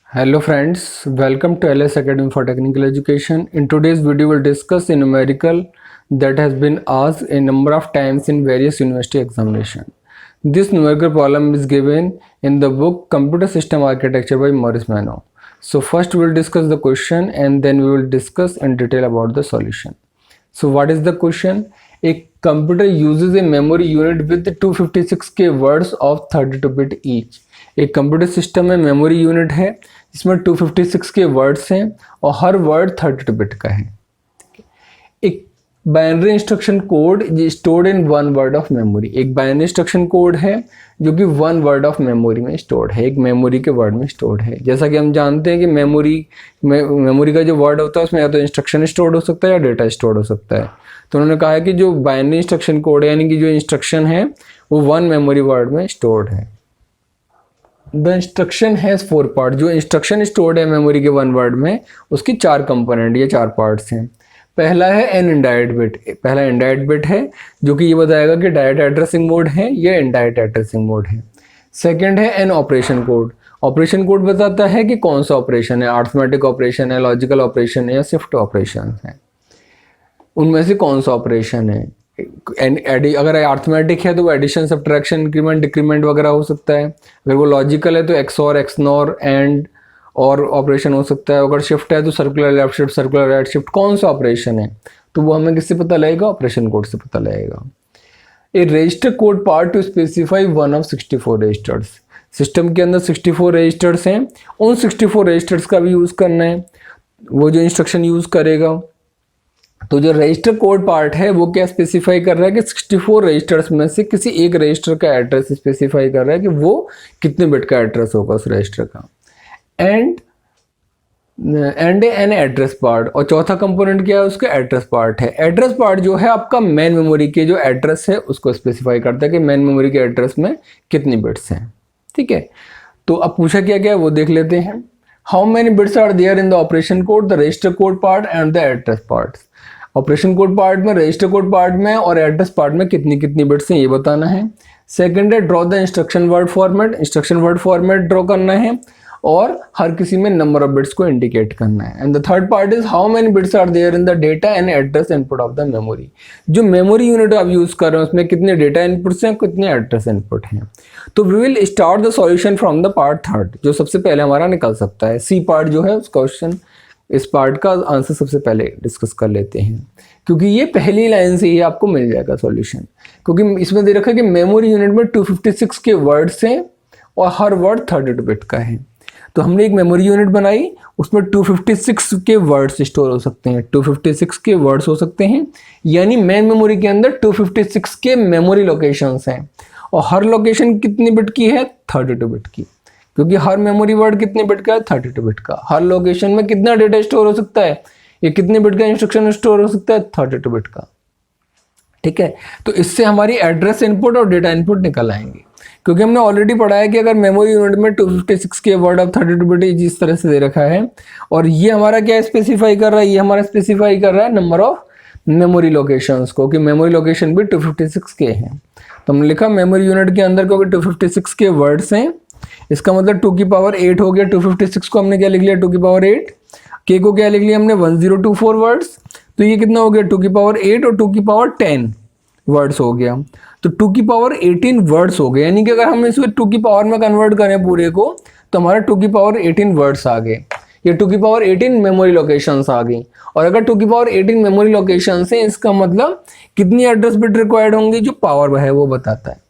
Hello friends, welcome to LS Academy for Technical Education. In today's video, we'll discuss a numerical that has been asked a number of times in various university examination. This numerical problem is given in the book Computer System Architecture by Maurice Mano. So first we'll discuss the question and then we will discuss in detail about the solution. So what is the question? A computer uses a memory unit with 256K words of 32 bit each. एक computer system में memory unit है जिसमें 256 के words हैं और हर word 32 bit का है। एक binary instruction code stored in one word of memory, एक बाइनरी इंस्ट्रक्शन कोड है जो कि वन वर्ड ऑफ मेमोरी में स्टोर्ड है, एक मेमोरी के वर्ड में स्टोर्ड है। जैसा कि हम जानते हैं कि मेमोरी का जो वर्ड होता है उसमें या तो इंस्ट्रक्शन स्टोर्ड हो सकता है या डेटा स्टोर्ड हो सकता है। तो उन्होंने कहा है कि जो बाइनरी इंस्ट्रक्शन कोड है यानी कि जो इंस्ट्रक्शन है वो वन मेमोरी वर्ड में स्टोर्ड है। द इंस्ट्रक्शन हैज़ 4 पार्ट, जो इंस्ट्रक्शन स्टोर्ड है मेमोरी के वन वर्ड में उसकी 4 कंपोनेंट या 4 पार्ट्स हैं। पहला है एन इनडायरेक्ट बिट, पहला इनडायरेक्ट बिट है जो कि ये बताएगा कि डायरेक्ट एड्रेसिंग मोड है या इनडायरेक्ट एड्रेसिंग मोड है। सेकंड है an operation code, operation code बताता है कि कौन सा ऑपरेशन है, अरिथमेटिक ऑपरेशन है, लॉजिकल ऑपरेशन है या शिफ्ट ऑपरेशन है, उनमें से कौन सा ऑपरेशन है। अगर अर्थमेटिक है तो वो एडिशन, सब्ट्रैक्शन, इंक्रीमेंट, डिक्रीमेंट वगैरह हो सकता है। अगर वो लॉजिकल है तो एक्सऑर, एक्सनॉर, एंड और ऑपरेशन हो सकता है। अगर शिफ्ट है तो circular left shift, circular right shift, कौन सा ऑपरेशन है तो वो हमें किससे पता लगेगा, ऑपरेशन कोड से पता लगेगा। A register code part to specify one of 64 registers, system के अंदर 64 रजिस्टर्स हैं, उन 64 रजिस्टर्स का भी यूज़ करना है, वो जो इंस्ट्रक्शन यूज़ करेगा। तो जो रजिस्टर कोड पार्ट है वो क्या स्पेसिफाई कर रहा है कि 64 रजिस्टर्स में से किसी एक रजिस्टर का एड्रेस स्पेसिफाई कर रहा है कि वो कितने बिट का एड्रेस होगा उस रजिस्टर का। एंड एन एड्रेस पार्ट, और चौथा कंपोनेंट क्या है उसका, एड्रेस पार्ट है। एड्रेस पार्ट जो है आपका मेन मेमोरी के जो एड्रेस है उसको स्पेसिफाई करता है कि मेन मेमोरी के एड्रेस में कितनी बिट्स हैं। ठीक है, तो अब पूछा क्या क्या है वो देख लेते हैं। How many bits are there in the operation code, the register code part and the address part. Operation code part में, रजिस्टर कोड पार्ट में और एड्रेस पार्ट में कितनी कितनी बिट्स हैं ये बताना है। सेकंड है draw the instruction word format, instruction word format draw करना है और हर किसी में नंबर ऑफ बिट्स को इंडिकेट करना है। And the third part is how many bits are there in the data and address input of the memory. जो मेमोरी यूनिट आप यूज कर रहे हैं उसमें कितने डेटा इनपुट्स हैं, कितने एड्रेस इनपुट हैं। तो we will start the solution from the part third, जो सबसे पहले हमारा निकल सकता है। सी पार्ट जो है उस क्वेश्चन, इस पार्ट का आंसर सबसे पहले डिस्कस कर लेते हैं क्योंकि ये पहली लाइन से ही आपको मिल जाएगा सॉल्यूशन। क्योंकि इसमें दे रखा है कि मेमोरी यूनिट में 256 के वर्ड्स हैं और हर वर्ड 32 बिट का है। तो हमने एक मेमोरी यूनिट बनाई, उसमें 256 के वर्ड्स स्टोर हो सकते हैं, 256 के वर्ड्स हो सकते हैं, यानी मेन मेमोरी के अंदर 256 के मेमोरी लोकेशंस हैं और हर लोकेशन कितनी बिट की है, 32 बिट की, क्योंकि हर मेमोरी वर्ड कितने बिट का है, 32 बिट का। हर लोकेशन में कितना डेटा स्टोर हो सकता है, ये कितने बिट का इंस्ट्रक्शन स्टोर हो सकता है, 32 बिट का। ठीक है, तो इससे हमारी एड्रेस इनपुट और डेटा इनपुट निकल आएंगे, क्योंकि हमने ऑलरेडी पढ़ा है कि अगर मेमोरी यूनिट में 256 के वर्ड ऑफ 32 बिट जिस तरह से दे रखा है और ये हमारा क्या स्पेसिफाई कर रहा है, ये हमारा स्पेसिफाई कर रहा है नंबर ऑफ मेमोरी लोकेशंस को, कि मेमोरी लोकेशन भी 256 के हैं। तो हमने लिखा मेमोरी यूनिट के अंदर क्योंकि 256 के वर्ड्स हैं, इसका मतलब 2 की पावर 8 हो गया। 256 को हमने क्या लिख लिया, 2 की पावर 8, के को क्या लिख लिया हमने, 1024 वर्ड्स। तो ये कितना हो गया, 2 की पावर 8 और 2 की पावर 10 वर्ड्स हो गया। तो 2 की पावर 18 वर्ड्स हो गए, यानी कि अगर हम इसको 2 की पावर में कन्वर्ट करें पूरे को तो हमारा 2 की पावर 18 वर्ड्स आ गए, ये 2 की पावर 18 मेमोरी लोकेशंस आ गई। और अगर 2 की पावर 18 मेमोरी लोकेशंस हैं, इसका मतलब कितनी एड्रेस बिट रिक्वायर्ड होंगी, जो पावर है वो बताता है।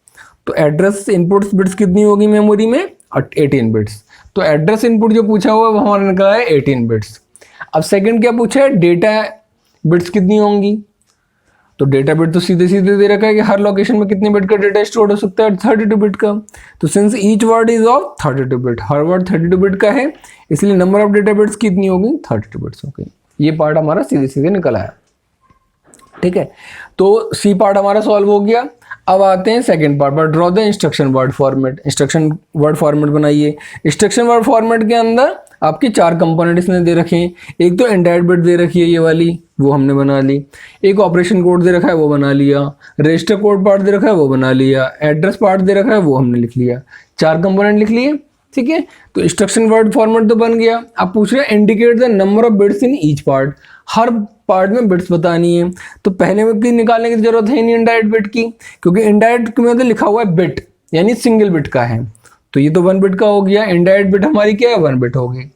तो एड्रेस इनपुट्स बिट्स कितनी होगी मेमोरी में, 18 बिट्स। तो एड्रेस इनपुट जो पूछा हुआ है वो हमारा निकला है 18 बिट्स। अब सेकंड क्या पूछा है, डेटा बिट्स कितनी होंगी। तो डेटा बिट तो सीधे सीधे दे रखा है कि हर लोकेशन में कितनी बिट का डेटा स्टोर हो सकता है, 32 बिट का। तो since each word is of 32 bit, her word 32 bit का है, इसलिए नंबर ऑफ डेटा बिट्स कितनी होगी, 32 बिट्स हो गई। ये पार्ट हमारा सीधे सीधे निकल आया। ठीक है, तो सी पार्ट हमारा सॉल्व हो गया। अब आते हैं सेकंड पार्ट पर, draw the instruction word format. Instruction word format बनाइए। इंस्ट्रक्शन वर्ड फॉर्मेट के अंदर आपके 4 कंपोनेंट इसने दे रखे हैं। एक तो इनडायरेक्ट बिट दे रखी है ये वाली, वो हमने बना ली। एक ऑपरेशन कोड दे रखा है वो बना लिया। रजिस्टर कोड पार्ट दे रखा है वो बना लिया। एड्रेस पार्ट दे रखा है वो हमने लिख लिया। 4 कंपोनेंट लिख लिए। ठीक है। तो इंस्ट्रक्शन वर्ड फॉर्मेट तो बन गया। अब पूछ रहे हैं indicate the number of bits in each part, her part में बिट्स बतानी है। तो पहले में की निकालने की जरूरत है नहीं इनडायरेक्ट बिट की, क्योंकि इनडायरेक्ट में तो लिखा हुआ है बिट, यानी सिंगल बिट का है, तो ये तो 1 बिट का हो गया। इनडायरेक्ट बिट हमारी क्या है, 1 बिट हो गई।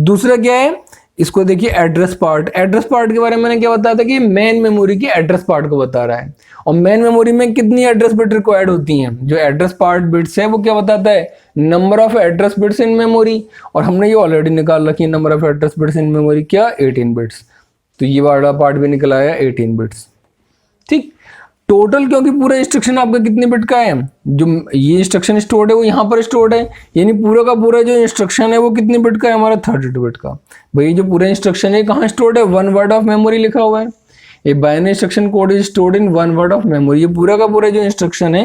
दूसरा क्या है, इसको देखिए एड्रेस पार्ट। एड्रेस पार्ट के बारे में मैंने क्या बताया था कि मेन मेमोरी की एड्रेस पार्ट को बता रहा है, और मेन मेमोरी में कितनी एड्रेस बिट रिक्वायर्ड होती हैं। जो एड्रेस पार्ट बिट्स है वो क्या बताता है, number of address bits in memory, और हमने ये ऑलरेडी निकाल रखी है number of address bits in memory, क्या 18 बिट्स। तो ये वाला पार्ट भी निकल आया 18 बिट्स, ठीक। टोटल क्योंकि पूरा इंस्ट्रक्शन आपका कितने बिट का है, जो ये इंस्ट्रक्शन स्टोर्ड है वो यहाँ पर स्टोर्ड है, यानी पूरा का पूरा जो इंस्ट्रक्शन है वो कितने बिट का है, हमारा 32 बिट का। भाई जो पूरा इंस्ट्रक्शन है कहाँ स्टोर्ड है, 1 वर्ड ऑफ मेमोरी लिखा हुआ है। A binary instruction code is stored in 1 word of memory. ये पूरा का पूरा जो इंस्ट्रक्शन है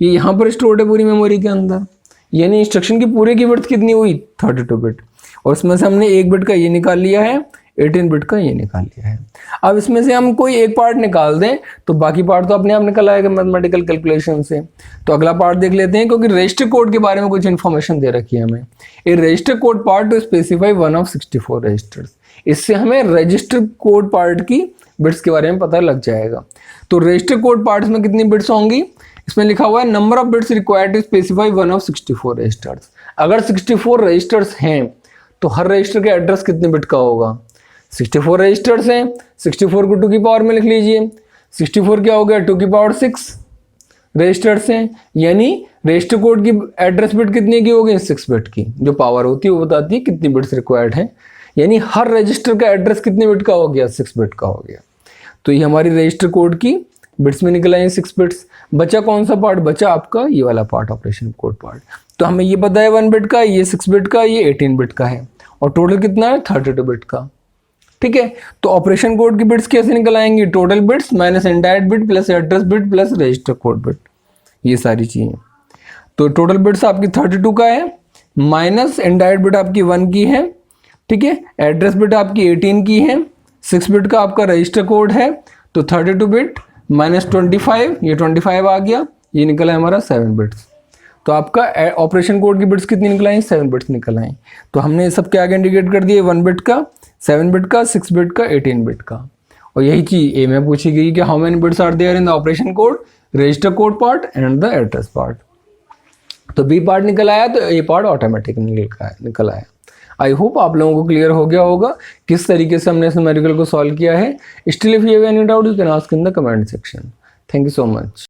ये यहाँ पर स्टोर्ड है पूरी मेमोरी के अंदर, यानी इंस्ट्रक्शन की पूरे की विड्थ कितनी हुई, 32 बिट। और इसमें से हमने 1 बिट का ये निकाल लिया है, 18 बिट का ये निकाल लिया है। अब इसमें से हम कोई एक पार्ट निकाल दें तो बाकी पार्ट तो अपने आप निकल आएगा मैथमेटिकल कैलकुलेशन से। तो अगला पार्ट देख लेते हैं, क्योंकि रजिस्टर कोड के बारे में कुछ इन्फॉर्मेशन दे रखी है हमें। A register code part to specify 1 of 64 registers. इससे हमें रजिस्टर कोड पार्ट की बिट्स के बारे में पता लग जाएगा। तो रजिस्टर कोड पार्ट में कितनी बिट्स होंगी, इसमें लिखा हुआ है number of bits required to specify 1 of 64 registers. अगर 64 रजिस्टर्स हैं तो हर रजिस्टर का एड्रेस कितने बिट का होगा, 64 रजिस्टर्स हैं, 64 को 2 की पावर में लिख लीजिए। 64 क्या हो गया, 2 की पावर 6 रजिस्टर्स हैं, यानी रजिस्टर कोड की एड्रेस बिट कितने की होगी, 6 बिट की। जो पावर होती है वो बताती है कितनी बिट्स रिक्वायर्ड है, यानी हर रजिस्टर का एड्रेस कितने बिट का हो गया, 6 बिट का हो गया। तो ये हमारी रजिस्टर कोड की बिट्स में निकल आए 6 बिट्स। बचा कौन सा पार्ट, बचा आपका ये वाला पार्ट, ऑपरेशन कोड पार्ट। तो हमें ये पता है 1 बिट का, ये 6 बिट का, ये 18 बिट का है, और टोटल कितना है, 32 बिट का, ठीक है। तो ऑपरेशन कोड की बिट्स कैसे निकल आएंगी, total bits minus indirect bit plus address bit plus register code bit, ये सारी चीजें। तो टोटल बिट्स आपकी 32 का है, माइनस इनडायरेक्ट बिट आपकी 1 की है, ठीक है। एड्रेस बिट आपकी 18 की है, 6 बिट का आपका रजिस्टर कोड है। तो 32 बिट माइनस 25, ये 25 आ गया, ये निकला है हमारा 7 बिट्स। तो आपका ऑपरेशन कोड की बिट्स कितनी निकल आई, 7 बिट्स निकल आई। तो हमने सब क्या आगे इंडिकेट कर दिए, 1 बिट का, 7 बिट का, 6 बिट का, 18 बिट का। और यही चीज ए में पूछी गई कि how many bits are there in the operation code, register code part and the address part. तो बी पार्ट निकल आया, तो ए पार्ट ऑटोमेटिक निकल आया। आई होप आप लोगों को क्लियर हो गया होगा किस तरीके से हमने इस न्यूमेरिकल को सॉल्व किया है। Still if you have any doubt you can ask in the comment section. Thank you so much.